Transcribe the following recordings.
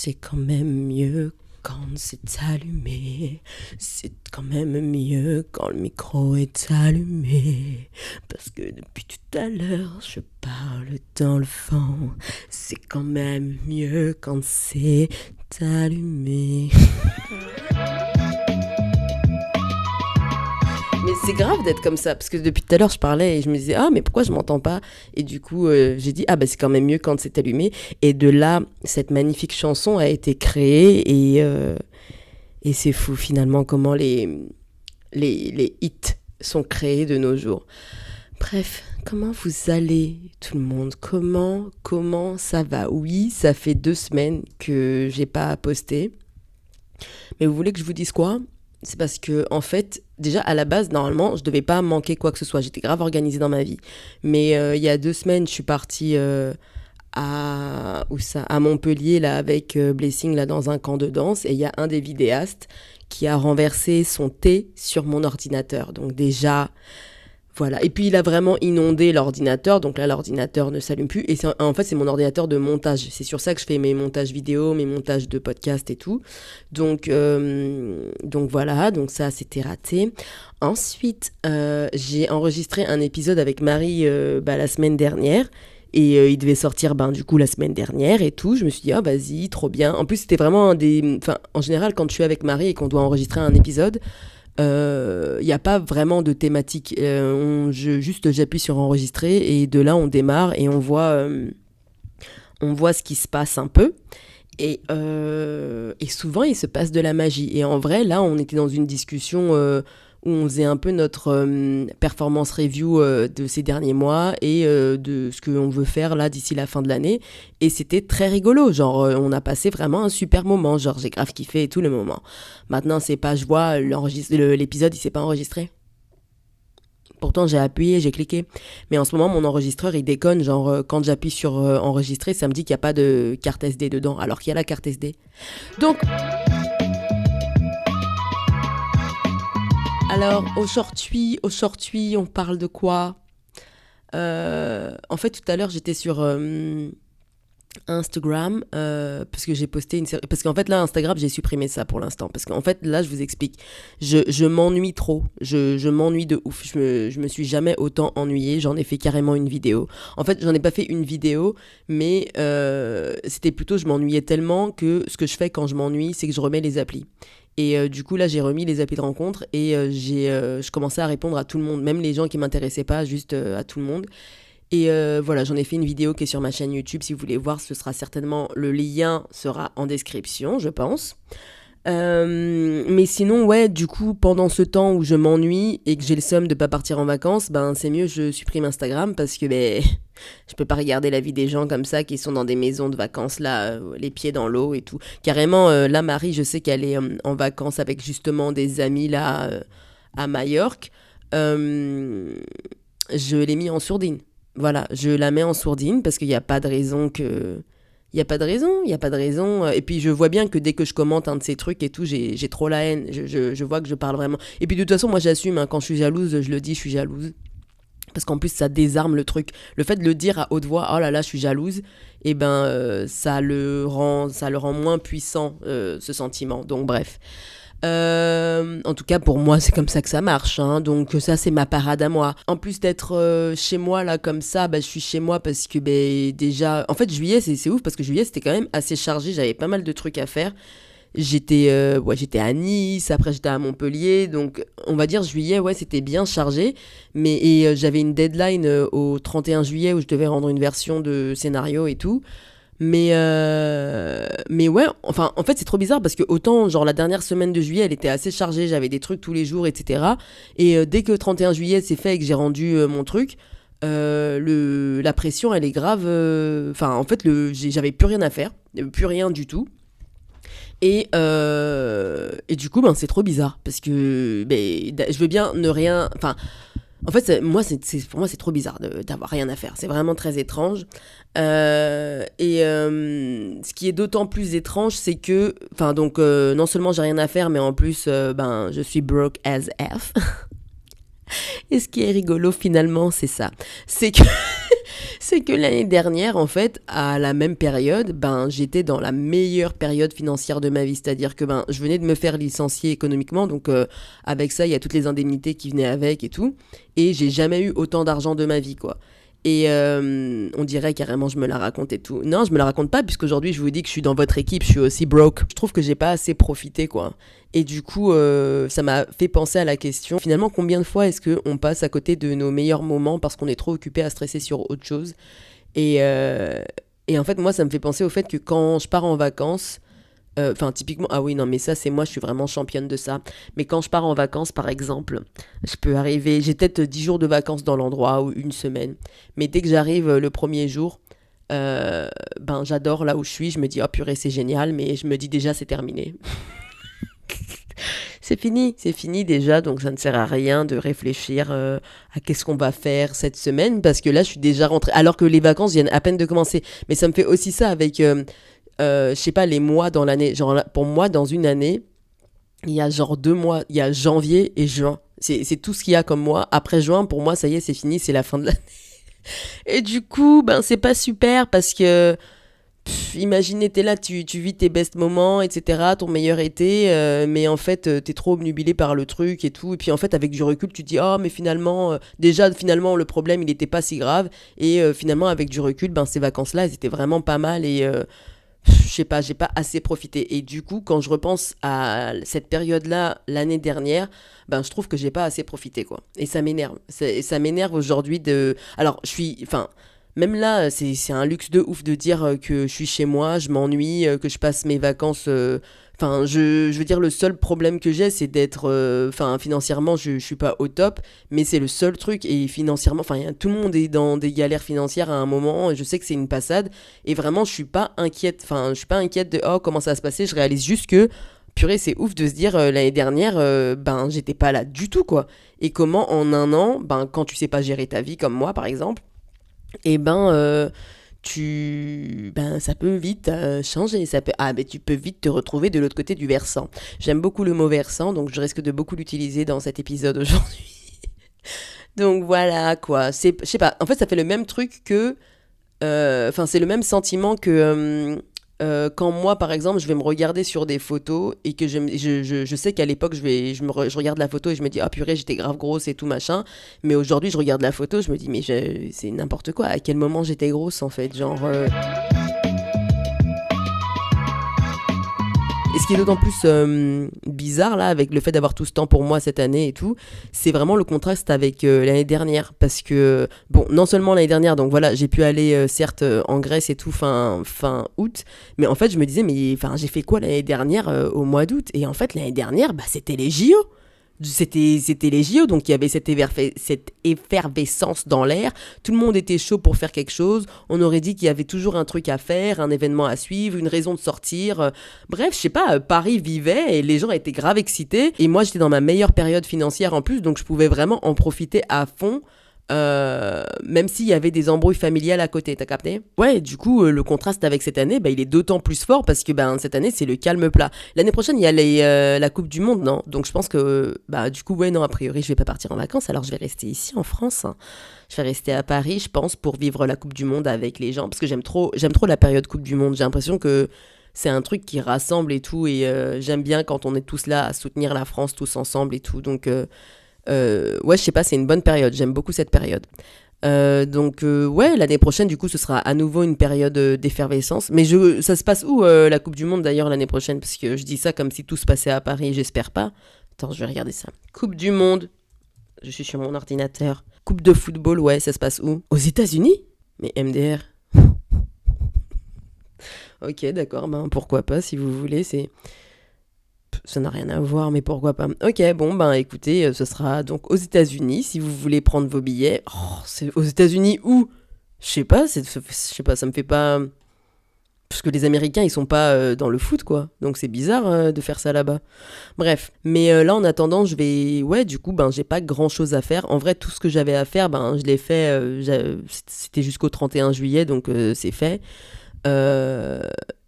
C'est quand même mieux quand c'est allumé. C'est quand même mieux quand le micro est allumé. Parce que depuis tout à l'heure, je parle dans le vent. C'est quand même mieux quand c'est allumé. Mais c'est grave d'être comme ça, parce que depuis tout à l'heure, je parlais et je me disais « Ah, mais pourquoi je m'entends pas ?» Et du coup, j'ai dit « Ah, bah c'est quand même mieux quand c'est allumé. » Et de là, cette magnifique chanson a été créée et c'est fou finalement comment les hits sont créés de nos jours. Bref, comment vous allez tout le monde ? Comment ça va ? Oui, ça fait 2 semaines que j'ai pas posté. Mais vous voulez que je vous dise quoi ? C'est parce que, en fait, déjà à la base, normalement, je devais pas manquer quoi que ce soit. J'étais grave organisée dans ma vie. Mais il y a 2 semaines, je suis partie à Montpellier là, avec Blessing là, dans un camp de danse. Et il y a un des vidéastes qui a renversé son thé sur mon ordinateur. Donc déjà, voilà. Et puis il a vraiment inondé l'ordinateur. Donc là, l'ordinateur ne s'allume plus. Et en fait, c'est mon ordinateur de montage. C'est sur ça que je fais mes montages vidéo, mes montages de podcast et tout. Donc voilà. Donc ça, c'était raté. Ensuite, j'ai enregistré un épisode avec Marie la semaine dernière. Et il devait sortir du coup la semaine dernière et tout. Je me suis dit, ah vas-y, trop bien. En plus, c'était vraiment en général, quand je suis avec Marie et qu'on doit enregistrer un épisode, il n'y a pas vraiment de thématique. Juste j'appuie sur enregistrer et de là on démarre et on voit ce qui se passe un peu. Et souvent il se passe de la magie. Et en vrai, là on était dans une discussion où on faisait un peu notre performance review de ces derniers mois et de ce qu'on veut faire là d'ici la fin de l'année. Et c'était très rigolo, genre on a passé vraiment un super moment, genre j'ai grave kiffé et tout le moment. Maintenant c'est pas, je vois l'épisode il s'est pas enregistré. Pourtant j'ai appuyé, j'ai cliqué. Mais en ce moment mon enregistreur il déconne, genre quand j'appuie sur enregistrer ça me dit qu'il n'y a pas de carte SD dedans alors qu'il y a la carte SD. Donc... Alors, aujourd'hui, on parle de quoi ? En fait, tout à l'heure, j'étais sur Instagram parce que j'ai posté une série... Parce qu'en fait, là, Instagram, j'ai supprimé ça pour l'instant. Parce qu'en fait, là, je vous explique. Je m'ennuie trop. Je m'ennuie de ouf. Je me suis jamais autant ennuyée. J'en ai fait carrément une vidéo. En fait, j'en ai pas fait une vidéo, mais c'était plutôt... Je m'ennuyais tellement que ce que je fais quand je m'ennuie, c'est que je remets les applis. Et du coup, là, j'ai remis les applis de rencontre et je commençais à répondre à tout le monde, même les gens qui ne m'intéressaient pas, juste à tout le monde. Et voilà, j'en ai fait une vidéo qui est sur ma chaîne YouTube. Si vous voulez voir, le lien sera en description, je pense. Mais sinon, ouais, du coup, pendant ce temps où je m'ennuie et que j'ai le seum de pas partir en vacances, c'est mieux je supprime Instagram parce que je peux pas regarder la vie des gens comme ça qui sont dans des maisons de vacances là, les pieds dans l'eau et tout. Carrément, là, Marie, je sais qu'elle est en vacances avec justement des amis là à Majorque. Je l'ai mis en sourdine. Voilà, je la mets en sourdine parce qu'il n'y a pas de raison que... Il n'y a pas de raison. Et puis je vois bien que dès que je commente un de ces trucs et tout, j'ai trop la haine. Je vois que je parle vraiment. Et puis de toute façon, moi j'assume, quand je suis jalouse, je le dis, je suis jalouse. Parce qu'en plus, ça désarme le truc. Le fait de le dire à haute voix, oh là là, je suis jalouse, ça le rend moins puissant, ce sentiment. Donc bref. En tout cas pour moi c'est comme ça que ça marche hein. Donc ça c'est ma parade à moi. En plus d'être chez moi là comme ça, je suis chez moi parce que déjà en fait juillet c'est ouf parce que juillet c'était quand même assez chargé, j'avais pas mal de trucs à faire. J'étais à Nice, après j'étais à Montpellier, donc on va dire juillet c'était bien chargé, mais j'avais une deadline au 31 juillet où je devais rendre une version de scénario et tout. Mais ouais, enfin, en fait, c'est trop bizarre parce que autant, genre, la dernière semaine de juillet, elle était assez chargée, j'avais des trucs tous les jours, etc. Et dès que 31 juillet c'est fait et que j'ai rendu mon truc, la pression, elle est grave. Enfin, en fait, j'avais plus rien à faire, plus rien du tout. Et du coup, c'est trop bizarre parce que je veux bien ne rien. Enfin. En fait, pour moi, c'est trop bizarre d'avoir rien à faire. C'est vraiment très étrange. Ce qui est d'autant plus étrange, c'est que... Enfin, donc, non seulement j'ai rien à faire, mais en plus, je suis broke as F. Et ce qui est rigolo, finalement, c'est ça. C'est que C'est que l'année dernière, en fait, à la même période, ben, j'étais dans la meilleure période financière de ma vie. C'est-à-dire que ben, je venais de me faire licencier économiquement. Donc, avec ça, il y a toutes les indemnités qui venaient avec et tout. Et j'ai jamais eu autant d'argent de ma vie, quoi. Et on dirait carrément je me la raconte et tout. Non, je me la raconte pas puisqu'aujourd'hui je vous dis que je suis dans votre équipe, je suis aussi broke. Je trouve que j'ai pas assez profité quoi. Et du coup, ça m'a fait penser à la question, finalement combien de fois est-ce qu'on passe à côté de nos meilleurs moments parce qu'on est trop occupé à stresser sur autre chose. Et, euh, et en fait moi ça me fait penser au fait que quand je pars en vacances, enfin, typiquement, ah oui, non, mais ça, c'est moi, je suis vraiment championne de ça. Mais quand je pars en vacances, par exemple, je peux arriver, j'ai peut-être 10 jours de vacances dans l'endroit ou une semaine. Mais dès que j'arrive le premier jour, ben, j'adore là où je suis. Je me dis, oh purée, c'est génial, mais je me dis déjà, c'est terminé. C'est fini déjà, donc ça ne sert à rien de réfléchir à qu'est-ce qu'on va faire cette semaine, parce que là, je suis déjà rentrée, alors que les vacances viennent à peine de commencer. Mais ça me fait aussi ça avec, je sais pas, les mois dans l'année. Genre, pour moi, dans une année, il y a genre 2 mois, il y a janvier et juin. C'est tout ce qu'il y a comme mois. Après juin, pour moi, ça y est, c'est fini, c'est la fin de l'année. Et du coup, ben, c'est pas super parce que imaginez, t'es là, tu vis tes best moments, etc., ton meilleur été, mais en fait, t'es trop obnubilé par le truc et tout. Et puis en fait, avec du recul, tu te dis, oh, mais finalement, déjà, finalement, le problème, il était pas si grave. Et finalement, avec du recul, ben, ces vacances-là, elles étaient vraiment pas mal et je sais pas, j'ai pas assez profité. Et du coup, quand je repense à cette période-là, l'année dernière, ben, je trouve que j'ai pas assez profité, quoi. Et ça m'énerve. Ça m'énerve aujourd'hui de. Alors, je suis. Enfin. Même là, c'est un luxe de ouf de dire que je suis chez moi, je m'ennuie, que je passe mes vacances. Enfin, je veux dire, le seul problème que j'ai, c'est d'être. Enfin, financièrement, je suis pas au top, mais c'est le seul truc. Et financièrement, enfin, tout le monde est dans des galères financières à un moment. Et je sais que c'est une passade. Et vraiment, je suis pas inquiète. Enfin, je suis pas inquiète de oh, comment ça va se passer. Je réalise juste que. Purée, c'est ouf de se dire l'année dernière, ben, j'étais pas là du tout, quoi. Et comment en un an, ben, quand tu sais pas gérer ta vie, comme moi, par exemple, et ben ça peut vite changer, mais tu peux vite te retrouver de l'autre côté du versant. J'aime beaucoup le mot versant, donc je risque de beaucoup l'utiliser dans cet épisode aujourd'hui. Donc voilà quoi, je sais pas, en fait ça fait le même truc que enfin c'est le même sentiment que quand moi par exemple je vais me regarder sur des photos et que je sais qu'à l'époque je regarde la photo et je me dis ah purée j'étais grave grosse et tout machin, mais aujourd'hui je regarde la photo je me dis mais c'est n'importe quoi, à quel moment j'étais grosse en fait, genre Et ce qui est d'autant plus bizarre là, avec le fait d'avoir tout ce temps pour moi cette année et tout, c'est vraiment le contraste avec l'année dernière. Parce que, bon, non seulement l'année dernière, donc voilà, j'ai pu aller certes en Grèce et tout fin août, mais en fait je me disais, mais enfin, j'ai fait quoi l'année dernière au mois d'août? Et en fait l'année dernière, bah, c'était les JO. C'était les JO, donc il y avait cette effervescence dans l'air. Tout le monde était chaud pour faire quelque chose. On aurait dit qu'il y avait toujours un truc à faire, un événement à suivre, une raison de sortir. Bref, je sais pas, Paris vivait et les gens étaient grave excités. Et moi, j'étais dans ma meilleure période financière en plus, donc je pouvais vraiment en profiter à fond. Même s'il y avait des embrouilles familiales à côté, t'as capté? Ouais, du coup, le contraste avec cette année, bah, il est d'autant plus fort parce que bah, cette année, c'est le calme plat. L'année prochaine, il y a la Coupe du Monde, non? Donc je pense que, bah, du coup, ouais, non, a priori, je vais pas partir en vacances, alors je vais rester ici en France, hein. Je vais rester à Paris, je pense, pour vivre la Coupe du Monde avec les gens parce que j'aime trop la période Coupe du Monde. J'ai l'impression que c'est un truc qui rassemble et tout, et j'aime bien quand on est tous là à soutenir la France tous ensemble et tout. Donc, ouais, je sais pas, c'est une bonne période. J'aime beaucoup cette période. Donc, ouais, l'année prochaine, du coup, ce sera à nouveau une période d'effervescence. Mais ça se passe où la Coupe du Monde d'ailleurs l'année prochaine? Parce que je dis ça comme si tout se passait à Paris, j'espère pas. Attends, je vais regarder ça. Coupe du Monde. Je suis sur mon ordinateur. Coupe de football, ouais, ça se passe où? Aux États-Unis? Mais MDR. Ok, d'accord, ben pourquoi pas si vous voulez, ça n'a rien à voir, mais pourquoi pas. Ok, bon, ben écoutez, ce sera donc aux États-Unis si vous voulez prendre vos billets. Oh, c'est aux États-Unis où? Je sais pas, ça me fait pas. Parce que les Américains, ils sont pas dans le foot, quoi. Donc c'est bizarre de faire ça là-bas. Bref. Mais là, en attendant, je vais. Ouais, du coup, ben, j'ai pas grand-chose à faire. En vrai, tout ce que j'avais à faire, ben, je l'ai fait. C'était jusqu'au 31 juillet, donc c'est fait. Euh,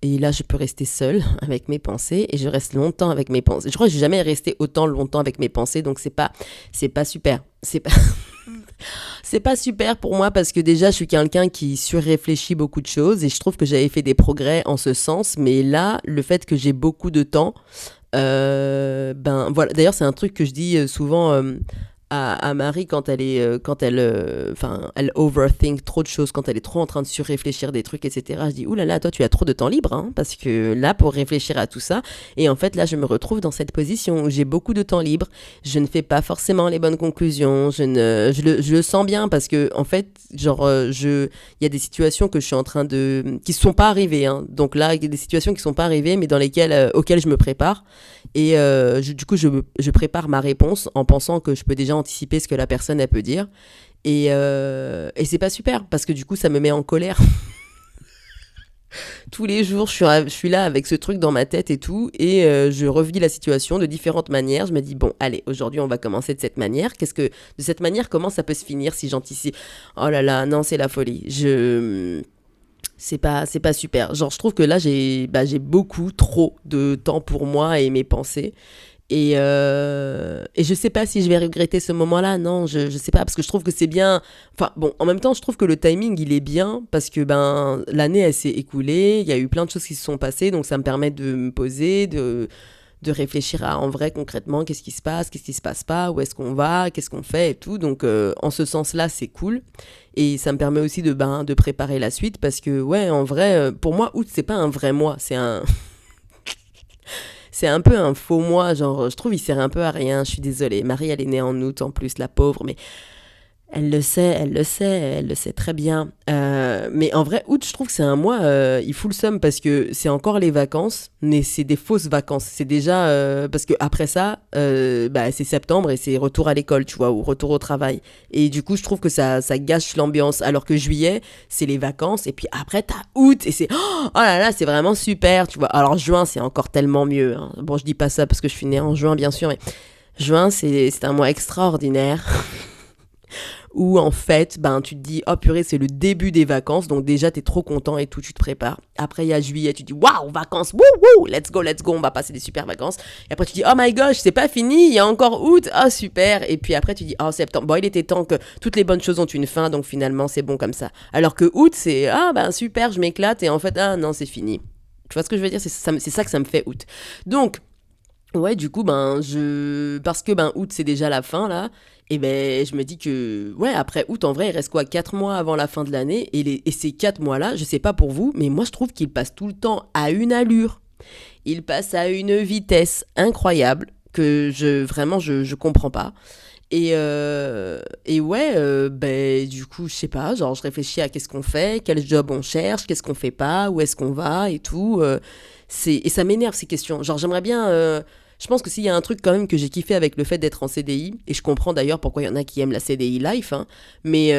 et là, je peux rester seule avec mes pensées et je reste longtemps avec mes pensées. Je crois que je n'ai jamais resté autant longtemps avec mes pensées, donc c'est pas super. C'est pas super pour moi parce que déjà, je suis quelqu'un qui surréfléchit beaucoup de choses et je trouve que j'avais fait des progrès en ce sens. Mais là, le fait que j'ai beaucoup de temps, ben voilà. D'ailleurs, c'est un truc que je dis souvent à Marie quand elle overthink trop de choses, quand elle est trop en train de surréfléchir des trucs, etc. Je dis, ouh là là, toi, tu as trop de temps libre, hein, parce que là, pour réfléchir à tout ça, et en fait, là, je me retrouve dans cette position où j'ai beaucoup de temps libre, je ne fais pas forcément les bonnes conclusions, je le sens bien parce que, en fait, il y a des situations que je suis en train qui ne sont pas arrivées, hein. Donc là, il y a des situations qui ne sont pas arrivées, mais auxquelles je me prépare. Et du coup, je prépare ma réponse en pensant que je peux déjà anticiper ce que la personne elle peut dire. Et c'est pas super parce que du coup, ça me met en colère. Tous les jours, je suis là avec ce truc dans ma tête et tout. Et je revis la situation de différentes manières. Je me dis, bon, allez, aujourd'hui, on va commencer de cette manière. De cette manière, comment ça peut se finir si j'anticipe? Oh là là, non, c'est la folie. C'est pas super. Genre, je trouve que là, j'ai beaucoup trop de temps pour moi et mes pensées. Et je sais pas si je vais regretter ce moment-là. Non, je sais pas, parce que je trouve que c'est bien. Enfin, bon, en même temps, je trouve que le timing, il est bien, parce que ben, l'année, elle s'est écoulée. Il y a eu plein de choses qui se sont passées, donc ça me permet de me poser, de réfléchir à en vrai, concrètement, qu'est-ce qui se passe pas, où est-ce qu'on va, qu'est-ce qu'on fait et tout. Donc, en ce sens-là, c'est cool. Et ça me permet aussi de préparer la suite, parce que, ouais, en vrai, pour moi, août, c'est pas un vrai mois, c'est un peu un faux mois, genre, je trouve il sert un peu à rien, je suis désolée. Marie, elle est née en août en plus, la pauvre, mais elle le sait très bien. Mais en vrai, août, je trouve que c'est un mois, il fout le seum parce que c'est encore les vacances, mais c'est des fausses vacances. C'est déjà parce que après ça, bah, c'est septembre et c'est retour à l'école, tu vois, ou retour au travail. Et du coup, je trouve que ça gâche l'ambiance. Alors que juillet, c'est les vacances et puis après t'as août et c'est oh là là, c'est vraiment super, tu vois. Alors juin, c'est encore tellement mieux, hein. Bon, je dis pas ça parce que je suis née en juin, bien sûr, mais juin, c'est un mois extraordinaire où en fait, ben, tu te dis, oh purée, c'est le début des vacances, donc déjà, t'es trop content et tout, tu te prépares. Après, il y a juillet, tu te dis, waouh, vacances, wouh, wouh, let's go, on va passer des super vacances. Et après, tu te dis, oh my gosh, c'est pas fini, il y a encore août, oh super. Et puis après, tu te dis, oh septembre, bon, il était temps que toutes les bonnes choses ont une fin, donc finalement, c'est bon comme ça. Alors que août, c'est, ah ben super, je m'éclate, et en fait, ah non, c'est fini. Tu vois ce que je veux dire? C'est ça que ça me fait août. Donc, ouais, du coup, parce que ben août c'est déjà la fin là, et ben je me dis que ouais après août en vrai il reste quoi 4 mois avant la fin de l'année et ces 4 mois là, je sais pas pour vous, mais moi je trouve qu'ils passent tout le temps à une allure, ils passent à une vitesse incroyable que je comprends pas. Et ouais, ben du coup je sais pas, genre je réfléchis à qu'est-ce qu'on fait, quel job on cherche, qu'est-ce qu'on fait pas, où est-ce qu'on va et tout. Et ça m'énerve ces questions. Genre j'aimerais bien. Je pense que s'il y a un truc quand même que j'ai kiffé avec le fait d'être en CDI, et je comprends d'ailleurs pourquoi il y en a qui aiment la CDI life, hein, mais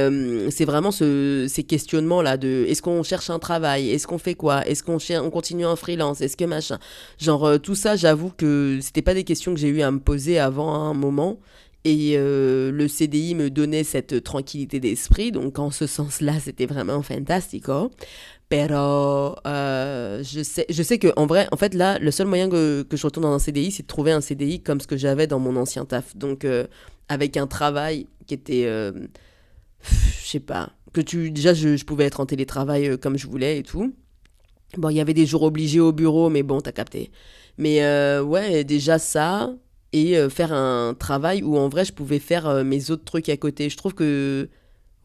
c'est vraiment ces questionnements-là de est-ce qu'on cherche un travail, est-ce qu'on fait quoi, est-ce on continue en freelance, est-ce que machin. Genre tout ça, j'avoue que c'était pas des questions que j'ai eu à me poser avant un moment. Et le CDI me donnait cette tranquillité d'esprit, donc en ce sens-là, c'était vraiment fantastico. Pero je sais que en vrai, en fait là, le seul moyen que je retourne dans un CDI, c'est de trouver un CDI comme ce que j'avais dans mon ancien taf. Donc avec un travail qui était, je sais pas, déjà je pouvais être en télétravail comme je voulais et tout. Bon, il y avait des jours obligés au bureau, mais bon, t'as capté. Mais ouais, déjà ça, et faire un travail où en vrai je pouvais faire mes autres trucs à côté. Je trouve que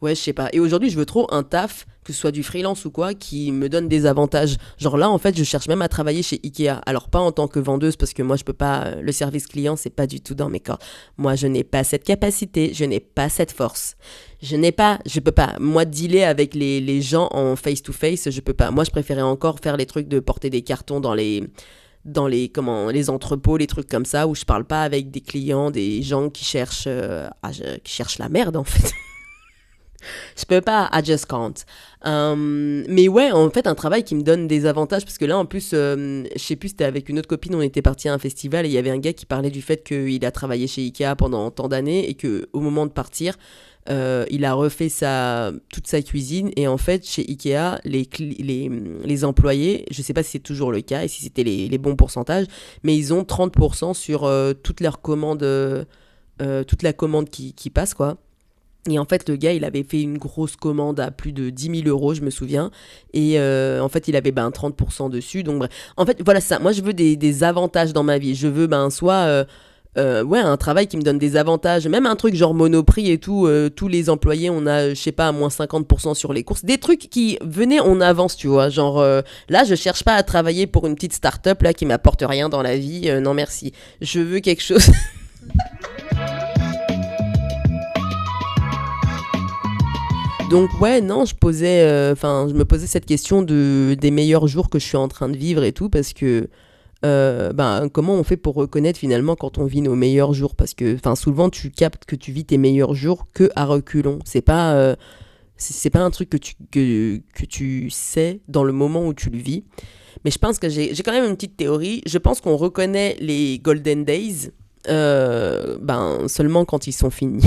ouais, je sais pas. Et aujourd'hui, je veux trop un taf, que ce soit du freelance ou quoi, qui me donne des avantages. Genre là, en fait, je cherche même à travailler chez Ikea. Alors pas en tant que vendeuse, parce que moi, je peux pas. Le service client, c'est pas du tout dans mes cordes. Moi, je n'ai pas cette capacité, je n'ai pas cette force. Je peux pas. Moi, dealer avec les gens en face to face, je peux pas. Moi, je préférais encore faire les trucs de porter des cartons les entrepôts, les trucs comme ça, où je parle pas avec des clients, des gens qui cherchent la merde, en fait. Je peux pas, I just can't. Mais ouais, en fait, un travail qui me donne des avantages, parce que là, en plus, je sais plus, c'était avec une autre copine, on était parti à un festival et il y avait un gars qui parlait du fait qu'il a travaillé chez Ikea pendant tant d'années et qu'au moment de partir, il a refait toute sa cuisine et en fait, chez Ikea, les employés, je sais pas si c'est toujours le cas et si c'était les bons pourcentages, mais ils ont 30% sur toutes leurs commandes, toute la commande qui passe, quoi. Et en fait, le gars, il avait fait une grosse commande à plus de 10 000 euros, je me souviens. Et en fait, il avait 30% dessus. Donc, bref. En fait, voilà ça. Moi, je veux des avantages dans ma vie. Je veux soit ouais, un travail qui me donne des avantages. Même un truc genre Monoprix et tout. Tous les employés, on a, je sais pas, moins 50% sur les courses. Des trucs qui, venez, on avance, tu vois. Genre, là, je cherche pas à travailler pour une petite start-up là, qui m'apporte rien dans la vie. Non, merci. Je veux quelque chose. Donc ouais, non, je me posais cette question des meilleurs jours que je suis en train de vivre et tout, parce que comment on fait pour reconnaître finalement quand on vit nos meilleurs jours, parce que souvent tu captes que tu vis tes meilleurs jours que à reculons. C'est pas un truc que tu sais dans le moment où tu le vis. Mais je pense que j'ai quand même une petite théorie. Je pense qu'on reconnaît les golden days seulement quand ils sont finis.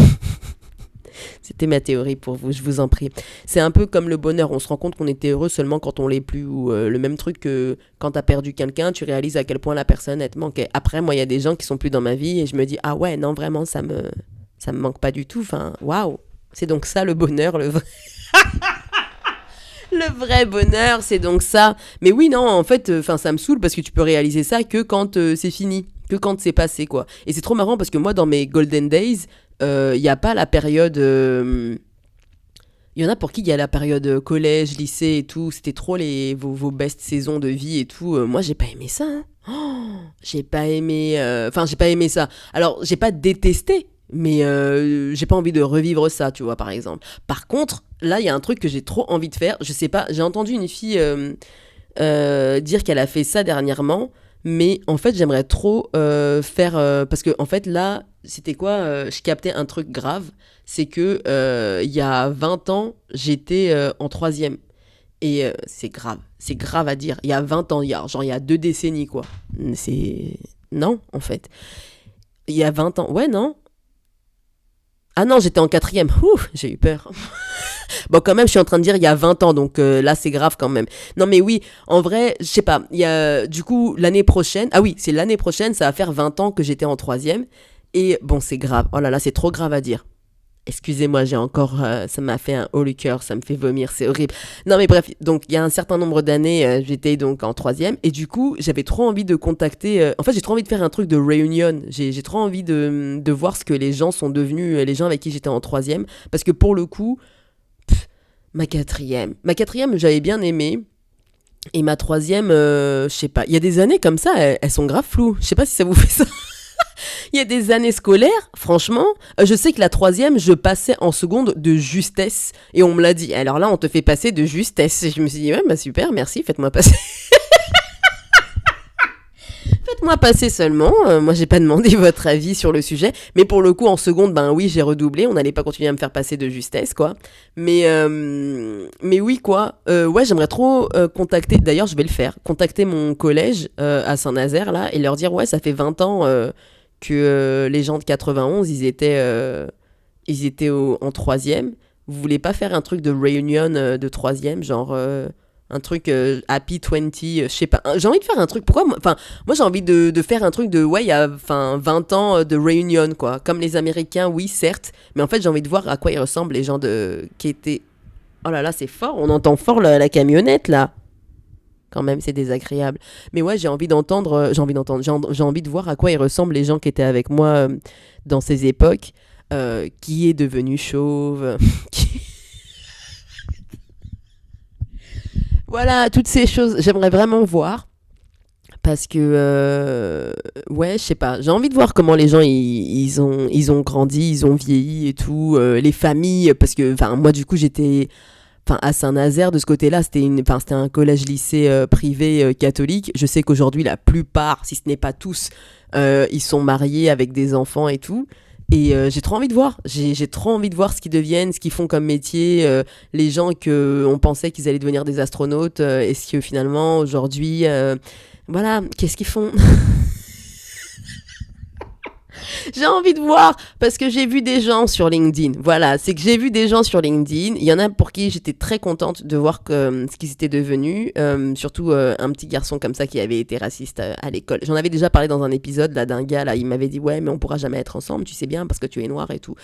C'était ma théorie pour vous, je vous en prie. C'est un peu comme le bonheur, on se rend compte qu'on était heureux seulement quand on l'est plus, ou le même truc que quand t'as perdu quelqu'un, tu réalises à quel point la personne elle te manquait. Après, moi, il y a des gens qui sont plus dans ma vie et je me dis, ah ouais, non, vraiment, ça me manque pas du tout. Enfin, waouh, c'est donc ça le bonheur, le vrai bonheur, c'est donc ça. Mais oui, non, en fait, ça me saoule parce que tu peux réaliser ça que quand c'est fini, que quand c'est passé, quoi. Et c'est trop marrant parce que moi, dans mes golden days, il n'y a pas la période. Il y en a pour qui il y a la période collège, lycée et tout. C'était trop vos best saisons de vie et tout. Moi, j'ai pas aimé ça. Hein. J'ai pas aimé. J'ai pas aimé ça. Alors, j'ai pas détesté, mais j'ai pas envie de revivre ça, tu vois, par exemple. Par contre, là, il y a un truc que j'ai trop envie de faire. Je sais pas, j'ai entendu une fille dire qu'elle a fait ça dernièrement. Mais en fait, j'aimerais trop faire... parce que, en fait, là, c'était quoi je captais un truc grave. C'est que il y a 20 ans, j'étais en troisième. Et c'est grave. C'est grave à dire. Il y a 20 ans, il y a 2 décennies, quoi. C'est... Non, en fait. Il y a 20 ans. Ouais, non. Ah non, j'étais en quatrième. Ouh, j'ai eu peur. Bon, quand même, je suis en train de dire il y a 20 ans, donc là, c'est grave quand même. Non, mais oui, en vrai, je sais pas. Il y a, du coup, l'année prochaine, ah oui, c'est l'année prochaine, ça va faire 20 ans que j'étais en troisième. Et bon, c'est grave. Oh là là, c'est trop grave à dire. Excusez-moi, j'ai encore, ça m'a fait un haut le cœur, ça me fait vomir, c'est horrible. Non mais bref, donc il y a un certain nombre d'années, j'étais donc en troisième et du coup j'avais trop envie de contacter, en fait j'ai trop envie de faire un truc de réunion, j'ai trop envie de voir ce que les gens sont devenus, les gens avec qui j'étais en troisième, parce que pour le coup, ma quatrième j'avais bien aimé. Et ma troisième, je sais pas, il y a des années comme ça, elles sont grave floues, je sais pas si ça vous fait ça. Il y a des années scolaires, franchement, je sais que la troisième, je passais en seconde de justesse. Et on me l'a dit. Alors là, on te fait passer de justesse. Et je me suis dit, ouais, bah super, merci, faites-moi passer. Faites-moi passer seulement. Moi, j'ai pas demandé votre avis sur le sujet. Mais pour le coup, en seconde, ben oui, j'ai redoublé. On n'allait pas continuer à me faire passer de justesse, quoi. Mais oui, quoi. Ouais, j'aimerais trop contacter. D'ailleurs, je vais le faire. Contacter mon collège à Saint-Nazaire, là, et leur dire, ouais, ça fait 20 ans que les gens de 91, ils étaient en troisième. Vous voulez pas faire un truc de réunion de troisième, genre un truc Happy 20, je sais pas. J'ai envie de faire un truc, pourquoi moi j'ai envie de faire un truc de, ouais, il y a 20 ans de réunion, quoi. Comme les Américains, oui, certes, mais en fait j'ai envie de voir à quoi ils ressemblent les gens qui étaient... Oh là là, c'est fort, on entend fort la camionnette, là. Quand même, c'est désagréable. Mais ouais, j'ai envie de voir à quoi ils ressemblent les gens qui étaient avec moi dans ces époques. Qui est devenu chauve Voilà, toutes ces choses, j'aimerais vraiment voir. Parce que, ouais, je sais pas, j'ai envie de voir comment les gens, ils ont grandi, ils ont vieilli et tout. Les familles, parce que, moi, du coup, j'étais... à Saint-Nazaire, de ce côté-là, c'était un collège-lycée privé catholique. Je sais qu'aujourd'hui, la plupart, si ce n'est pas tous, ils sont mariés avec des enfants et tout. Et j'ai trop envie de voir. J'ai trop envie de voir ce qu'ils deviennent, ce qu'ils font comme métier, les gens que on pensait qu'ils allaient devenir des astronautes, est-ce que finalement aujourd'hui, voilà, qu'est-ce qu'ils font? J'ai envie de voir parce que j'ai vu des gens sur LinkedIn. Voilà, c'est que j'ai vu des gens sur LinkedIn. Il y en a pour qui j'étais très contente de voir ce qu'ils étaient devenus. Surtout un petit garçon comme ça qui avait été raciste à l'école. J'en avais déjà parlé dans un épisode là d'un gars là. Il m'avait dit ouais mais on pourra jamais être ensemble. Tu sais bien parce que tu es noir et tout.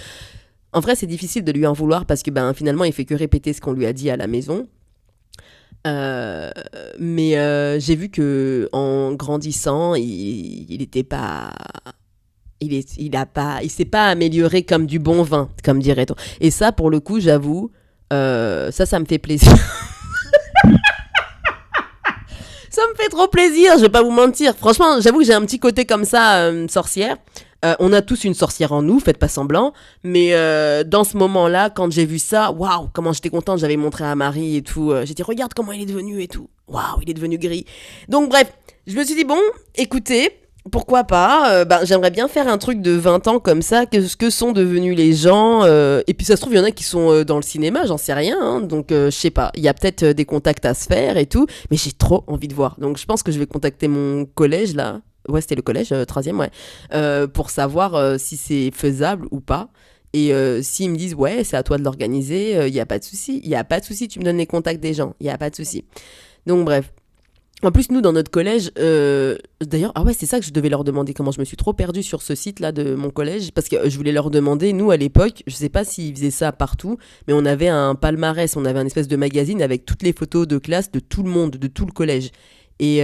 En vrai c'est difficile de lui en vouloir parce que finalement il fait que répéter ce qu'on lui a dit à la maison. Euh, mais j'ai vu que en grandissant, il était pas, il s'est pas amélioré comme du bon vin, comme dirait-on. Et ça, pour le coup, j'avoue, ça me fait plaisir. Ça me fait trop plaisir, je vais pas vous mentir. Franchement, j'avoue que j'ai un petit côté comme ça, sorcière. On a tous une sorcière en nous, faites pas semblant. Mais dans ce moment-là, quand j'ai vu ça, waouh, comment j'étais contente. J'avais montré à Marie et tout. J'ai dit, regarde comment il est devenu et tout. Waouh, il est devenu gris. Donc bref, je me suis dit, bon, écoutez, pourquoi pas, j'aimerais bien faire un truc de 20 ans comme ça, ce que sont devenus les gens. Et puis ça se trouve, il y en a qui sont dans le cinéma, j'en sais rien. Hein, donc je sais pas, il y a peut-être des contacts à se faire et tout. Mais j'ai trop envie de voir. Donc je pense que je vais contacter mon collège là. Ouais, c'était le collège, 3e, ouais. Pour savoir si c'est faisable ou pas. Et s'ils me disent, ouais, c'est à toi de l'organiser, il n'y a pas de souci. Il n'y a pas de souci, tu me donnes les contacts des gens. Il n'y a pas de souci. Donc bref. En plus, nous, dans notre collège, d'ailleurs, ah ouais, c'est ça que je devais leur demander, comment je me suis trop perdue sur ce site-là de mon collège, parce que je voulais leur demander, nous, à l'époque, je sais pas s'ils faisaient ça partout, mais on avait un palmarès, on avait un espèce de magazine avec toutes les photos de classe de tout le monde, de tout le collège. Et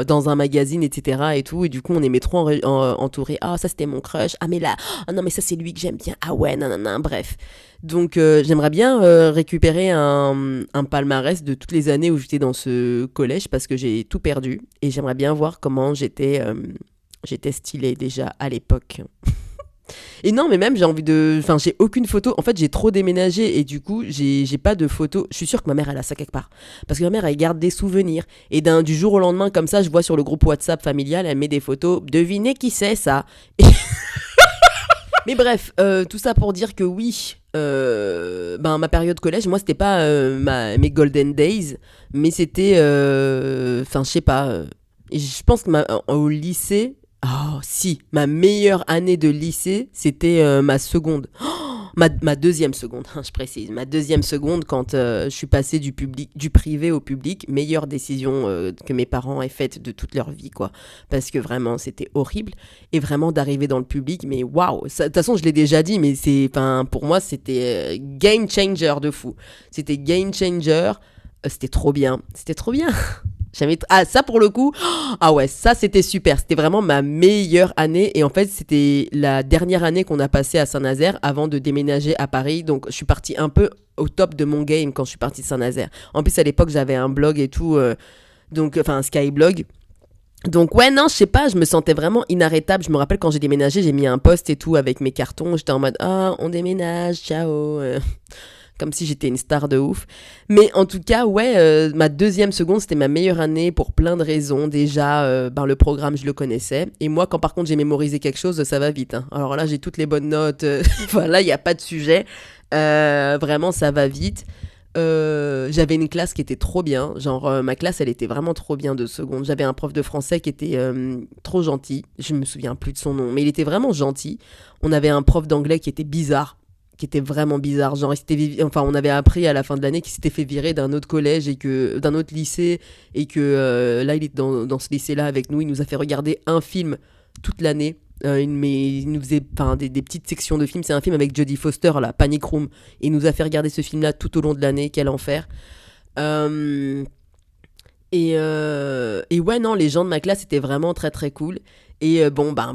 dans un magazine, etc. et tout, et du coup, on aimait trop entourer, ah, ça c'était mon crush, ah, mais là, ah non, mais ça c'est lui que j'aime bien, ah ouais, nanana, bref. Donc j'aimerais bien récupérer un palmarès de toutes les années où j'étais dans ce collège parce que j'ai tout perdu et j'aimerais bien voir comment j'étais stylée déjà à l'époque. Et non, mais même j'ai envie de... Enfin, j'ai aucune photo. En fait, j'ai trop déménagé et du coup, j'ai pas de photo. Je suis sûre que ma mère, elle a ça quelque part. Parce que ma mère, elle garde des souvenirs. Et du jour au lendemain, comme ça, je vois sur le groupe WhatsApp familial, elle met des photos. Devinez qui c'est, ça. Mais bref, tout ça pour dire que oui, ma période collège, moi, c'était pas mes golden days, mais c'était, enfin, je sais pas, je pense que au lycée, oh si, ma meilleure année de lycée, c'était ma seconde. Ma deuxième seconde, hein, je précise. Ma deuxième seconde, quand je suis passée du privé au public, meilleure décision que mes parents aient faite de toute leur vie, quoi. Parce que vraiment, c'était horrible. Et vraiment, d'arriver dans le public, mais waouh! De toute façon, je l'ai déjà dit, mais pour moi, c'était game changer de fou. C'était game changer. C'était trop bien. C'était trop bien. Ah, ça pour le coup, ah ouais, ça c'était super. C'était vraiment ma meilleure année. Et en fait, c'était la dernière année qu'on a passée à Saint-Nazaire avant de déménager à Paris. Donc, je suis partie un peu au top de mon game quand je suis partie de Saint-Nazaire. En plus, à l'époque, j'avais un blog et tout, enfin un Skyblog. Donc ouais, non, je sais pas, je me sentais vraiment inarrêtable. Je me rappelle quand j'ai déménagé, j'ai mis un post et tout avec mes cartons. J'étais en mode, ah, on déménage, ciao. Comme si j'étais une star de ouf. Mais en tout cas, ouais, ma deuxième seconde, c'était ma meilleure année pour plein de raisons. Déjà, le programme, je le connaissais. Et moi, quand par contre j'ai mémorisé quelque chose, ça va vite. Hein. Alors là, j'ai toutes les bonnes notes. Voilà, il n'y a pas de sujet. Vraiment, ça va vite. J'avais une classe qui était trop bien. Genre, ma classe, elle était vraiment trop bien de seconde. J'avais un prof de français qui était trop gentil. Je me souviens plus de son nom, mais il était vraiment gentil. On avait un prof d'anglais qui était bizarre, qui était vraiment bizarre. Genre, on avait appris à la fin de l'année qu'il s'était fait virer d'un autre collège d'un autre lycée et que là, il est dans ce lycée-là avec nous. Il nous a fait regarder un film toute l'année. Il nous faisait des petites sections de films. C'est un film avec Jodie Foster, là, Panic Room. Il nous a fait regarder ce film-là tout au long de l'année. Quel enfer. Et ouais, non, les gens de ma classe étaient vraiment très très cool. Et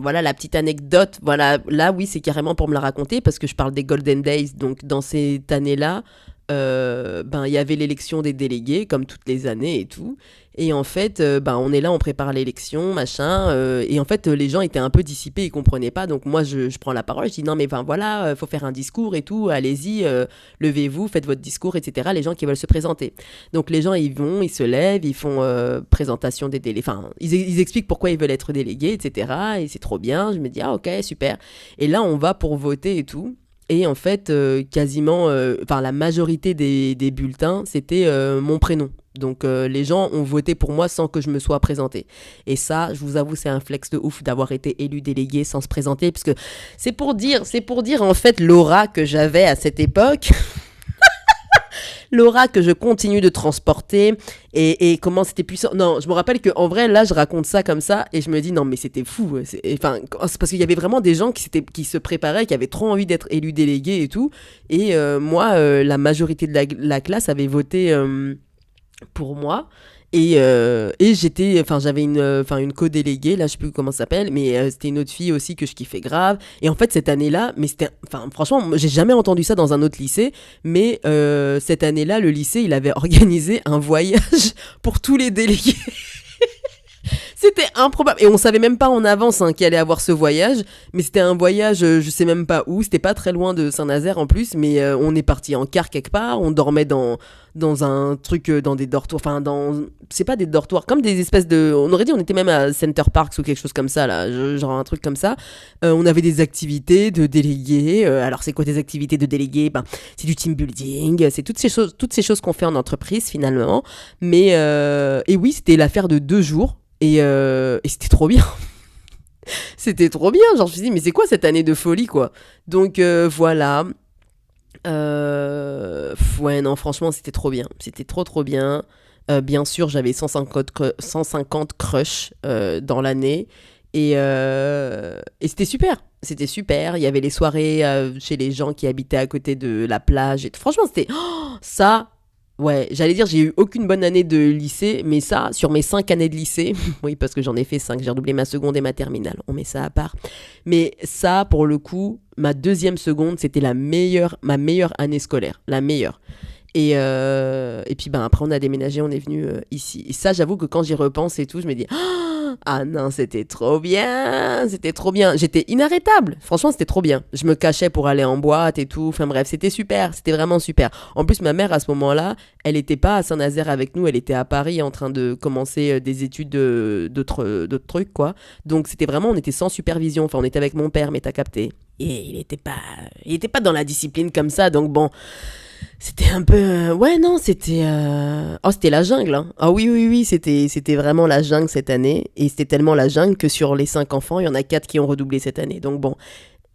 voilà la petite anecdote. Voilà, là oui, c'est carrément pour me la raconter parce que je parle des Golden Days. Donc dans cette année-là, ben il y avait l'élection des délégués comme toutes les années et tout. Et en fait, ben on est là, on prépare l'élection, machin. Et en fait, les gens étaient un peu dissipés, ils comprenaient pas. Donc moi, je prends la parole, je dis non mais ben voilà, faut faire un discours et tout. Allez-y, levez-vous, faites votre discours, etc. Les gens qui veulent se présenter. Donc les gens ils vont, ils se lèvent, ils font présentation des délégués. Enfin, ils expliquent pourquoi ils veulent être délégués, etc. Et c'est trop bien. Je me dis ah ok super. Et là on va pour voter et tout. Et en fait, quasiment, enfin la majorité des bulletins, c'était mon prénom. Donc les gens ont voté pour moi sans que je me sois présentée. Et ça, je vous avoue, c'est un flex de ouf d'avoir été élu délégué sans se présenter, parce que c'est pour dire en fait l'aura que j'avais à cette époque. L'aura que je continue de transporter et comment c'était puissant. Non, je me rappelle qu'en vrai, là, je raconte ça comme ça et je me dis, non, mais c'était fou. Enfin, c'est parce qu'il y avait vraiment des gens qui se préparaient, qui avaient trop envie d'être élus délégués et tout. Et moi, la majorité de la classe avait voté pour moi. Et j'étais, enfin, j'avais une co-déléguée, là, je sais plus comment ça s'appelle, mais c'était une autre fille aussi que je kiffais grave. Et en fait, cette année-là, mais c'était, enfin, franchement, j'ai jamais entendu ça dans un autre lycée, mais cette année-là, le lycée, il avait organisé un voyage pour tous les délégués. C'était improbable. Et on savait même pas en avance qu'il allait avoir ce voyage. Mais c'était un voyage, je sais même pas où. C'était pas très loin de Saint-Nazaire en plus. Mais on est parti en car quelque part. On dormait dans un truc, dans des dortoirs. Enfin, c'est pas des dortoirs, comme des espèces de. On aurait dit, on était même à Center Parks ou quelque chose comme ça, là. Genre un truc comme ça. On avait des activités de délégués. Alors, c'est quoi des activités de délégués? Ben, c'est du team building. C'est toutes ces choses qu'on fait en entreprise finalement. Mais, et oui, c'était l'affaire de 2 jours. Et c'était trop bien. C'était trop bien. Genre, je me suis dit, mais c'est quoi cette année de folie, quoi? Donc, voilà. Ouais, non, franchement, c'était trop bien. C'était trop, trop bien. Bien sûr, j'avais 150 crushs dans l'année. Et c'était super. C'était super. Il y avait les soirées chez les gens qui habitaient à côté de la plage. Et franchement, c'était ça. Ouais, j'allais dire, j'ai eu aucune bonne année de lycée, mais ça, sur mes 5 années de lycée, oui, parce que j'en ai fait 5, j'ai redoublé ma seconde et ma terminale, on met ça à part. Mais ça, pour le coup, ma deuxième seconde, c'était ma meilleure année scolaire, la meilleure. Et puis, ben, après, on a déménagé, on est venu ici. Et ça, j'avoue que quand j'y repense et tout, je me dis, ah non, c'était trop bien, c'était trop bien. J'étais inarrêtable, franchement, c'était trop bien. Je me cachais pour aller en boîte et tout, enfin bref, c'était super, c'était vraiment super. En plus, ma mère, à ce moment-là, elle n'était pas à Saint-Nazaire avec nous, elle était à Paris en train de commencer des études d'autres trucs, quoi. Donc, c'était vraiment, on était sans supervision, enfin, on était avec mon père, mais t'as capté. Et il était pas dans la discipline comme ça, donc bon... C'était un peu... ouais, non, c'était... Oh, c'était la jungle, hein. Ah oui, oui, oui, c'était vraiment la jungle cette année. Et c'était tellement la jungle que sur les 5 enfants, il y en a 4 qui ont redoublé cette année. Donc bon,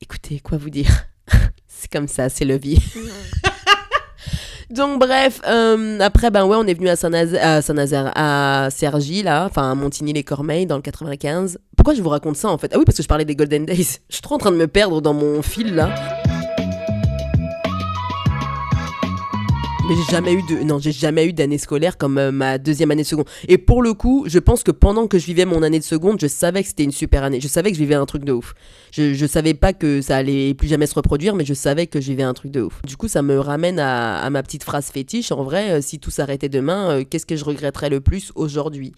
écoutez, quoi vous dire? C'est comme ça, c'est le vie. Donc bref, après, ben ouais, on est venu à Saint-Nazaire, à Cergy, là, enfin à Montigny-les-Cormeilles, dans le 95. Pourquoi je vous raconte ça, en fait? Ah oui, parce que je parlais des Golden Days. Je suis trop en train de me perdre dans mon fil, là. Mais j'ai jamais eu d'année scolaire comme ma deuxième année de seconde. Et pour le coup, je pense que pendant que je vivais mon année de seconde, je savais que c'était une super année. Je savais que je vivais un truc de ouf. Je savais pas que ça allait plus jamais se reproduire, mais je savais que je vivais un truc de ouf. Du coup, ça me ramène à ma petite phrase fétiche. En vrai, si tout s'arrêtait demain, qu'est-ce que je regretterais le plus aujourd'hui?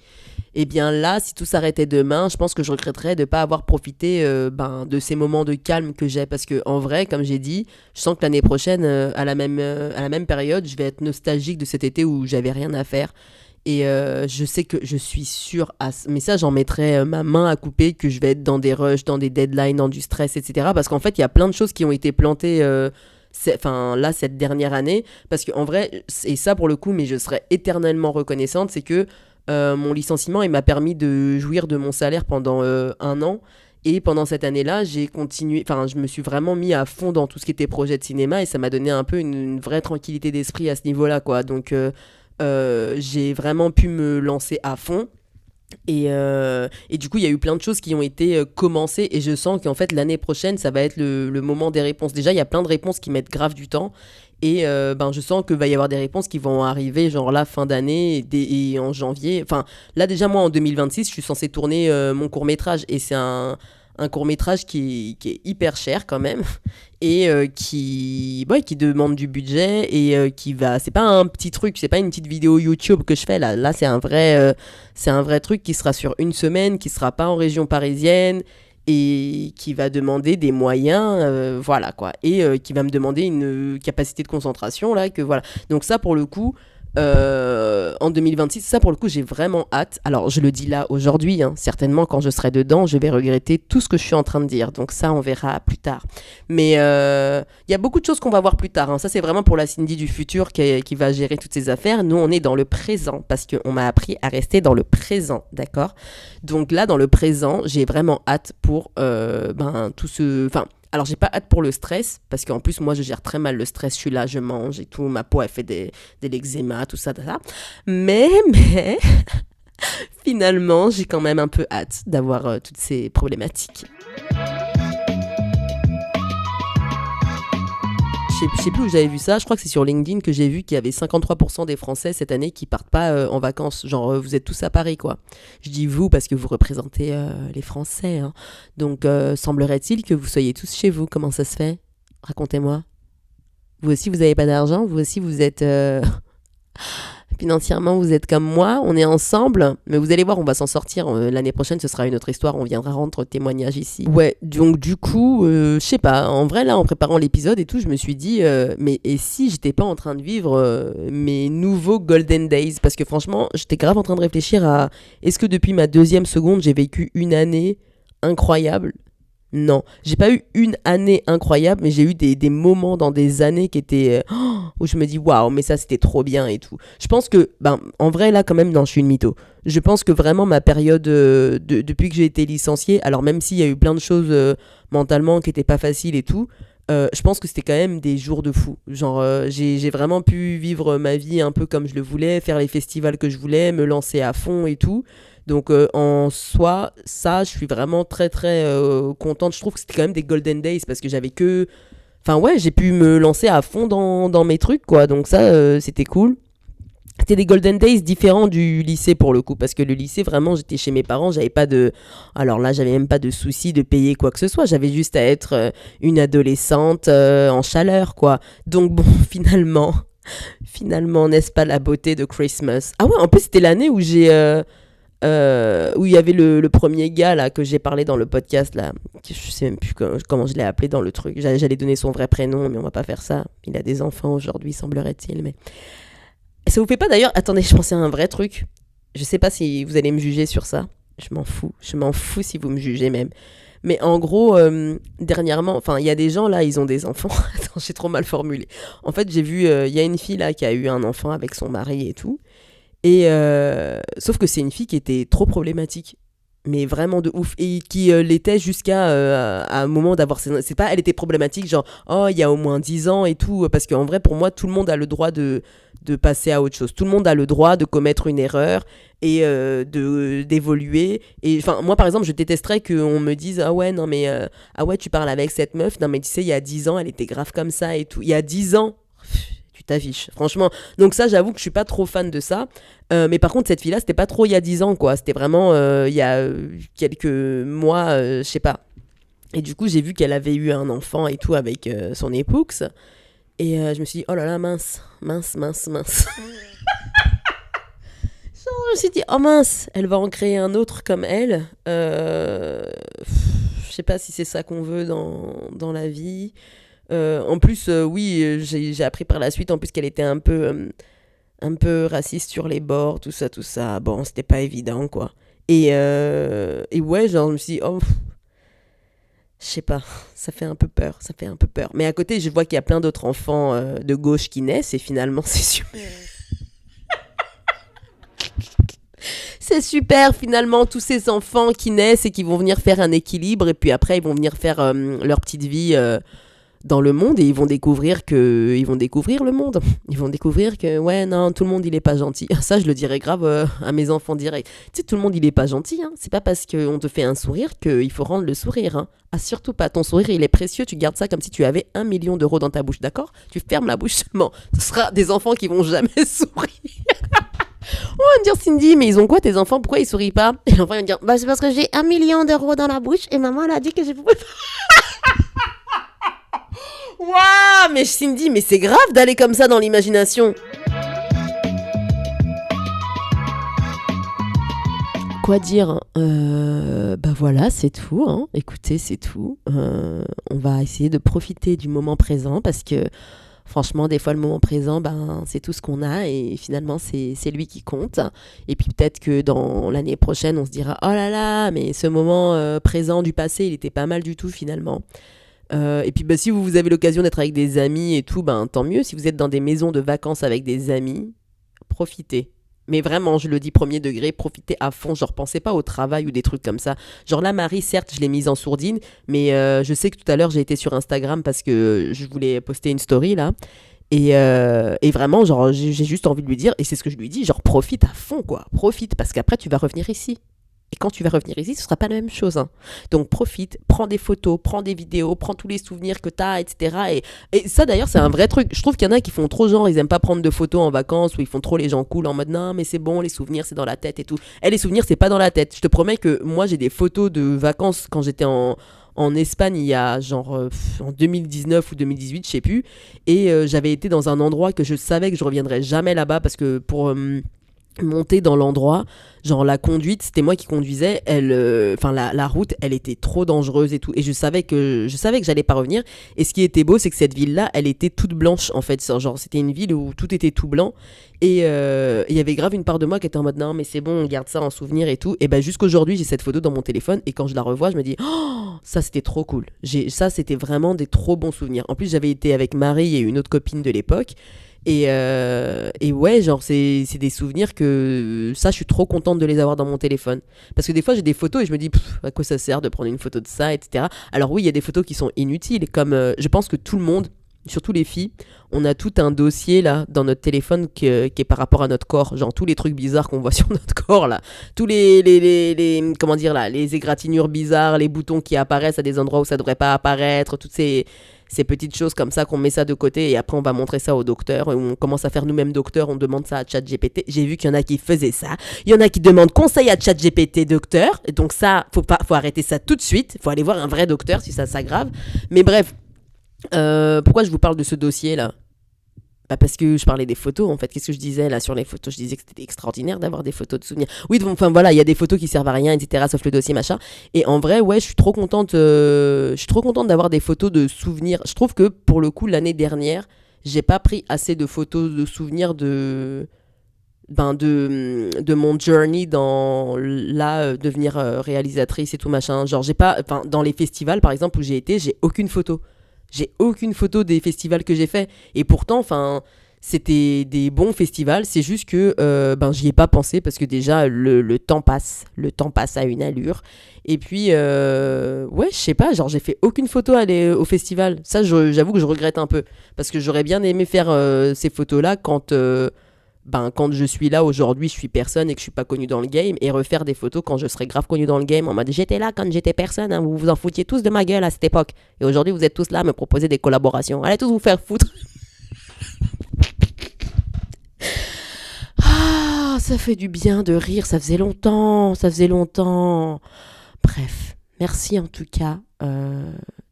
Eh bien là, si tout s'arrêtait demain, je pense que je regretterais de ne pas avoir profité de ces moments de calme que j'ai. Parce que en vrai, comme j'ai dit, je sens que l'année prochaine, à la même période, je vais être nostalgique de cet été où j'avais rien à faire. Et je sais que je suis sûre, mais ça j'en mettrai ma main à couper, que je vais être dans des rushs, dans des deadlines, dans du stress, etc. Parce qu'en fait, il y a plein de choses qui ont été plantées... là cette dernière année, parce qu'en vrai, et ça pour le coup, mais je serais éternellement reconnaissante, c'est que mon licenciement, il m'a permis de jouir de mon salaire pendant 1 an. Et pendant cette année-là, j'ai continué, enfin, je me suis vraiment mis à fond dans tout ce qui était projet de cinéma et ça m'a donné un peu une vraie tranquillité d'esprit à ce niveau-là, quoi. Donc, j'ai vraiment pu me lancer à fond. Et du coup, il y a eu plein de choses qui ont été commencées et je sens qu'en fait, l'année prochaine, ça va être le moment des réponses. Déjà, il y a plein de réponses qui mettent grave du temps. Et je sens qu'il va y avoir des réponses qui vont arriver genre là fin d'année et en janvier. Enfin là déjà moi en 2026 je suis censée tourner mon court-métrage et c'est un un court-métrage qui est hyper cher quand même et qui demande du budget et qui va... C'est pas un petit truc, c'est pas une petite vidéo YouTube que je fais là. Là, c'est un vrai truc qui sera sur une semaine, qui sera pas en région parisienne et qui va demander des moyens, voilà quoi. Et qui va me demander une capacité de concentration là, que voilà. Donc ça, pour le coup... en 2026, ça pour le coup j'ai vraiment hâte. Alors je le dis là aujourd'hui, hein, certainement quand je serai dedans je vais regretter tout ce que je suis en train de dire, donc ça on verra plus tard. Mais y a beaucoup de choses qu'on va voir plus tard, hein. Ça c'est vraiment pour la Cindy du futur qui va gérer toutes ces affaires. Nous on est dans le présent parce qu'on m'a appris à rester dans le présent, d'accord. Donc là dans le présent j'ai vraiment hâte pour tout ce... Enfin, alors, j'ai pas hâte pour le stress, parce qu'en plus, moi, je gère très mal le stress. Je suis là, je mange et tout. Ma peau, elle fait de l'eczéma, tout ça, tout ça. Mais, finalement, j'ai quand même un peu hâte d'avoir toutes ces problématiques. Je sais plus où j'avais vu ça, je crois que c'est sur LinkedIn que j'ai vu qu'il y avait 53% des Français cette année qui partent pas en vacances. Genre, vous êtes tous à Paris, quoi. Je dis vous parce que vous représentez les Français, hein. Donc, semblerait-il que vous soyez tous chez vous. Comment ça se fait ? Racontez-moi. Vous aussi, vous n'avez pas d'argent ? Vous aussi, vous êtes... Financièrement, vous êtes comme moi, on est ensemble, mais vous allez voir, on va s'en sortir. L'année prochaine, ce sera une autre histoire, on viendra rendre témoignage ici. Ouais, donc du coup, je sais pas, en vrai, là, en préparant l'épisode et tout, je me suis dit, mais et si j'étais pas en train de vivre mes nouveaux Golden Days ? Parce que franchement, j'étais grave en train de réfléchir à, est-ce que depuis ma 2e seconde, j'ai vécu une année incroyable ? Non, j'ai pas eu une année incroyable, mais j'ai eu des moments dans des années qui étaient où je me dis waouh, mais ça c'était trop bien et tout. Je pense que, en vrai là quand même, non, je suis une mytho. Je pense que vraiment ma période depuis que j'ai été licenciée, alors même s'il y a eu plein de choses mentalement qui étaient pas faciles et tout, je pense que c'était quand même des jours de fou. Genre j'ai vraiment pu vivre ma vie un peu comme je le voulais, faire les festivals que je voulais, me lancer à fond et tout. Donc en soi, ça, je suis vraiment très très contente. Je trouve que c'était quand même des golden days parce que j'avais que... Enfin ouais, j'ai pu me lancer à fond dans mes trucs, quoi. Donc ça, c'était cool. C'était des golden days différents du lycée pour le coup. Parce que le lycée, vraiment, j'étais chez mes parents. J'avais pas de... Alors là, j'avais même pas de souci de payer quoi que ce soit. J'avais juste à être une adolescente en chaleur, quoi. Donc bon, finalement, n'est-ce pas la beauté de Christmas ? Ah ouais, en plus, c'était l'année où j'ai... où il y avait le premier gars là que j'ai parlé dans le podcast là, je sais même plus comment je l'ai appelé dans le truc, j'allais donner son vrai prénom mais on va pas faire ça, il a des enfants aujourd'hui semblerait-il. Mais ça vous fait pas d'ailleurs, attendez, je pensais à un vrai truc, je sais pas si vous allez me juger sur ça, je m'en fous si vous me jugez même, mais en gros dernièrement, enfin il y a des gens là, ils ont des enfants. Attends, j'ai trop mal formulé. En fait j'ai vu, il y a une fille là qui a eu un enfant avec son mari et tout. Et sauf que c'est une fille qui était trop problématique, mais vraiment de ouf, et qui l'était jusqu'à un moment d'avoir c'est pas elle était problématique genre oh il y a au moins 10 ans et tout, parce qu'en vrai pour moi tout le monde a le droit de passer à autre chose, tout le monde a le droit de commettre une erreur et d'évoluer. Et enfin moi par exemple je détesterais qu'on me dise ah ouais non mais ah ouais tu parles avec cette meuf, non mais tu sais il y a 10 ans elle était grave comme ça et tout, il y a 10 ans tu t'affiches, franchement. Donc ça, j'avoue que je suis pas trop fan de ça. Mais par contre, cette fille-là, c'était pas trop il y a 10 ans, quoi. C'était vraiment il y a quelques mois, je sais pas. Et du coup, j'ai vu qu'elle avait eu un enfant et tout avec son époux. Et je me suis dit, oh là là, mince. Genre, je me suis dit, oh mince, elle va en créer un autre comme elle. Je sais pas si c'est ça qu'on veut dans la vie. En plus, oui, j'ai appris par la suite en plus qu'elle était un peu raciste sur les bords, tout ça. Bon, c'était pas évident, quoi. Et ouais, genre, je me suis dit, oh, je sais pas, ça fait un peu peur. Mais à côté, je vois qu'il y a plein d'autres enfants de gauche qui naissent et finalement, c'est super. C'est super, finalement, tous ces enfants qui naissent et qui vont venir faire un équilibre et puis après, ils vont venir faire leur petite vie dans le monde et ils vont découvrir le monde. Ils vont découvrir que, ouais, non, tout le monde, il est pas gentil. Ça, je le dirais grave à mes enfants direct. Tu sais, tout le monde, il est pas gentil, hein. C'est pas parce qu'on te fait un sourire qu'il faut rendre le sourire, hein. Ah, surtout pas. Ton sourire, il est précieux. Tu gardes ça comme si tu avais 1 million d'euros dans ta bouche, d'accord ? Tu fermes la bouche seulement. Ce sera des enfants qui vont jamais sourire. On va me dire Cindy, mais ils ont quoi tes enfants? Pourquoi ils sourient pas? Et l'enfant il va me dire, bah c'est parce que j'ai 1 million d'euros dans la bouche et maman elle a dit que je pouvais. Waouh, mais Cindy, mais c'est grave d'aller comme ça dans l'imagination. Quoi dire? Bah voilà, c'est tout, hein. Écoutez, c'est tout. On va essayer de profiter du moment présent parce que franchement, des fois, le moment présent, ben, c'est tout ce qu'on a et finalement, c'est lui qui compte. Et puis peut-être que dans l'année prochaine, on se dira, oh là là, mais ce moment présent du passé, il était pas mal du tout finalement. Et puis bah, si vous avez l'occasion d'être avec des amis et tout, ben, tant mieux. Si vous êtes dans des maisons de vacances avec des amis, profitez. Mais vraiment, je le dis premier degré, profitez à fond. Genre, pensez pas au travail ou des trucs comme ça. Genre là, Marie, certes, je l'ai mise en sourdine, mais je sais que tout à l'heure, j'ai été sur Instagram parce que je voulais poster une story là. Et vraiment, genre, j'ai juste envie de lui dire, et c'est ce que je lui dis, genre, profite à fond, quoi. Profite, parce qu'après, tu vas revenir ici. Et quand tu vas revenir ici, ce sera pas la même chose, hein. Donc profite, prends des photos, prends des vidéos, prends tous les souvenirs que tu as, etc. Et ça d'ailleurs, c'est un vrai truc. Je trouve qu'il y en a qui font trop genre, ils aiment pas prendre de photos en vacances ou ils font trop les gens cool en mode non, mais c'est bon, les souvenirs c'est dans la tête et tout. Et les souvenirs c'est pas dans la tête. Je te promets que moi j'ai des photos de vacances quand j'étais en Espagne il y a genre en 2019 ou 2018, je sais plus. Et j'avais été dans un endroit que je savais que je reviendrais jamais là-bas parce que pour monter dans l'endroit, genre la conduite, c'était moi qui conduisais, la route, elle était trop dangereuse et tout, et je savais que j'allais pas revenir. Et ce qui était beau, c'est que cette ville-là, elle était toute blanche en fait, genre c'était une ville où tout était tout blanc, et il y avait grave une part de moi qui était en mode non mais c'est bon, on garde ça en souvenir et tout. Et ben jusqu'aujourd'hui, j'ai cette photo dans mon téléphone, et quand je la revois, je me dis oh ça c'était trop cool. Ça c'était vraiment des trop bons souvenirs. En plus j'avais été avec Marie et une autre copine de l'époque. Et ouais, genre, c'est des souvenirs que ça, je suis trop contente de les avoir dans mon téléphone. Parce que des fois, j'ai des photos et je me dis, à quoi ça sert de prendre une photo de ça, etc. Alors oui, il y a des photos qui sont inutiles, comme je pense que tout le monde, surtout les filles, on a tout un dossier là dans notre téléphone qui est par rapport à notre corps. Genre tous les trucs bizarres qu'on voit sur notre corps là. Tous comment dire là, les égratignures bizarres, les boutons qui apparaissent à des endroits où ça devrait pas apparaître, toutes ces petites choses comme ça qu'on met ça de côté et après on va montrer ça au docteur, on commence à faire nous-mêmes docteur, on demande ça à ChatGPT. J'ai vu qu'il y en a qui faisaient ça, il y en a qui demandent conseil à ChatGPT docteur, et donc ça faut arrêter ça tout de suite, faut aller voir un vrai docteur si ça s'aggrave. Mais bref, pourquoi je vous parle de ce dossier là? Bah parce que je parlais des photos en fait. Qu'est-ce que je disais là sur les photos? Je disais que c'était extraordinaire d'avoir des photos de souvenirs. Oui, enfin voilà, il y a des photos qui servent à rien, etc. Sauf le dossier machin. Et en vrai, ouais, je suis trop contente. Je suis trop contente d'avoir des photos de souvenirs. Je trouve que pour le coup, l'année dernière, j'ai pas pris assez de photos de souvenirs de mon journey dans devenir réalisatrice et tout machin. Genre j'ai pas, enfin dans les festivals par exemple où j'ai été, j'ai aucune photo. J'ai aucune photo des festivals que j'ai fait. Et pourtant, enfin, c'était des bons festivals. C'est juste que j'y ai pas pensé parce que déjà, le temps passe. Le temps passe à une allure. Et puis, ouais, je sais pas, genre, j'ai fait aucune photo aller au festival. Ça, j'avoue que je regrette un peu. Parce que j'aurais bien aimé faire ces photos-là quand je suis là aujourd'hui, je suis personne et que je suis pas connu dans le game, et refaire des photos quand je serai grave connu dans le game en mode j'étais là quand j'étais personne, hein, vous vous en foutiez tous de ma gueule à cette époque et aujourd'hui vous êtes tous là à me proposer des collaborations, allez tous vous faire foutre. Ah, ça fait du bien de rire, ça faisait longtemps, bref, merci en tout cas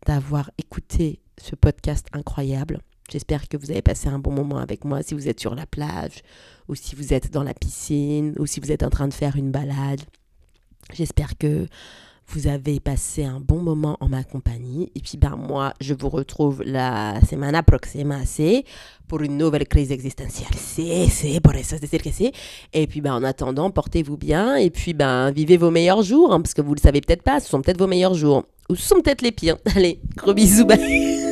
d'avoir écouté ce podcast incroyable. J'espère que vous avez passé un bon moment avec moi si vous êtes sur la plage ou si vous êtes dans la piscine ou si vous êtes en train de faire une balade. J'espère que vous avez passé un bon moment en ma compagnie. Et puis moi, je vous retrouve la semana próxima, c'est pour une nouvelle crise existentielle. C'est pour eso, c'est que c'est. Et puis en attendant, portez-vous bien et puis vivez vos meilleurs jours, hein, parce que vous le savez peut-être pas, ce sont peut-être vos meilleurs jours ou ce sont peut-être les pires. Allez, gros bisous, bye.